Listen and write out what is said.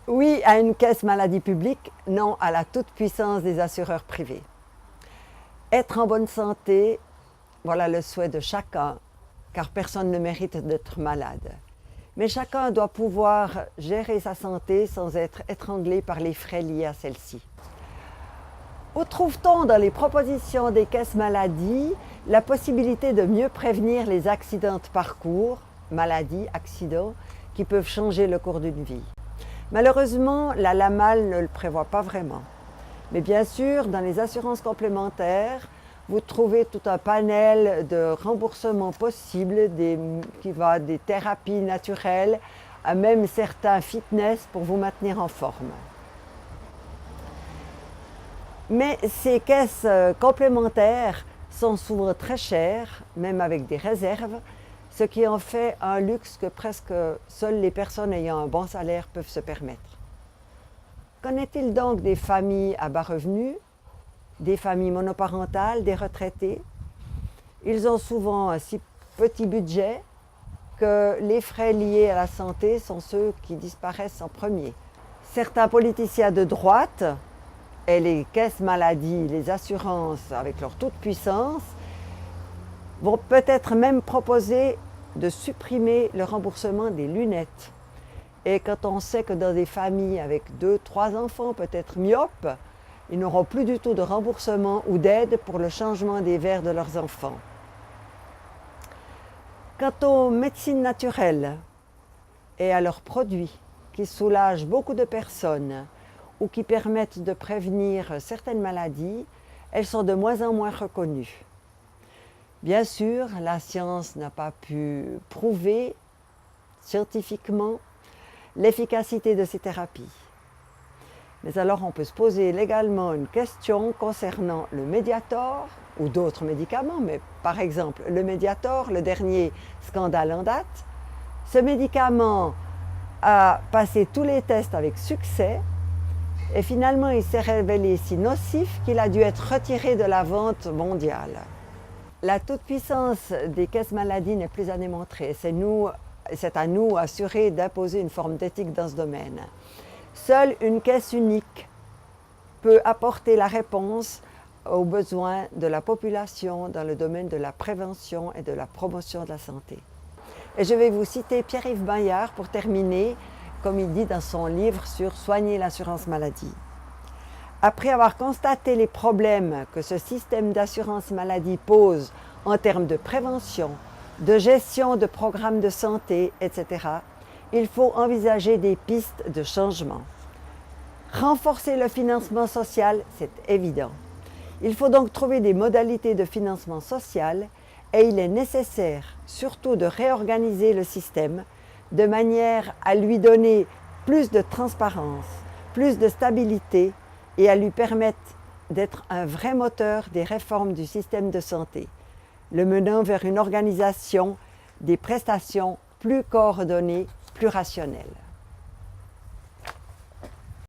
Oui à une caisse maladie publique, non à la toute-puissance des assureurs privés. Être en bonne santé, voilà le souhait de chacun, car personne ne mérite d'être malade. Mais chacun doit pouvoir gérer sa santé sans être étranglé par les frais liés à celle-ci. Où trouve-t-on dans les propositions des caisses maladie la possibilité de mieux prévenir les accidents de parcours, maladies, accidents, qui peuvent changer le cours d'une vie? Malheureusement, la LAMAL ne le prévoit pas vraiment. Mais bien sûr, dans les assurances complémentaires, vous trouvez tout un panel de remboursements possibles qui va des thérapies naturelles à même certains fitness pour vous maintenir en forme. Mais ces caisses complémentaires sont souvent très chères, même avec des réserves, ce qui en fait un luxe que presque seules les personnes ayant un bon salaire peuvent se permettre. Qu'en est-il donc des familles à bas revenus, des familles monoparentales, des retraités? Ils ont souvent un si petit budget que les frais liés à la santé sont ceux qui disparaissent en premier. Certains politiciens de droite et les caisses maladie, les assurances avec leur toute-puissance, vont peut-être même proposer de supprimer le remboursement des lunettes. Et quand on sait que dans des familles avec 2, 3 enfants, peut-être myopes, ils n'auront plus du tout de remboursement ou d'aide pour le changement des verres de leurs enfants. Quant aux médecines naturelles et à leurs produits qui soulagent beaucoup de personnes ou qui permettent de prévenir certaines maladies, elles sont de moins en moins reconnues. Bien sûr, la science n'a pas pu prouver scientifiquement l'efficacité de ces thérapies. Mais alors on peut se poser légalement une question concernant le Mediator ou d'autres médicaments, mais par exemple le Mediator, le dernier scandale en date. Ce médicament a passé tous les tests avec succès et finalement il s'est révélé si nocif qu'il a dû être retiré de la vente mondiale. La toute-puissance des caisses maladie n'est plus à démontrer. C'est à nous, assurés, d'imposer une forme d'éthique dans ce domaine. Seule une caisse unique peut apporter la réponse aux besoins de la population dans le domaine de la prévention et de la promotion de la santé. Et je vais vous citer Pierre-Yves Maillard pour terminer, comme il dit dans son livre sur Soigner l'assurance maladie. Après avoir constaté les problèmes que ce système d'assurance maladie pose en termes de prévention, de gestion de programmes de santé, etc., il faut envisager des pistes de changement. Renforcer le financement social, c'est évident. Il faut donc trouver des modalités de financement social et il est nécessaire surtout de réorganiser le système de manière à lui donner plus de transparence, plus de stabilité et à lui permettre d'être un vrai moteur des réformes du système de santé, le menant vers une organisation des prestations plus coordonnées, plus rationnelles.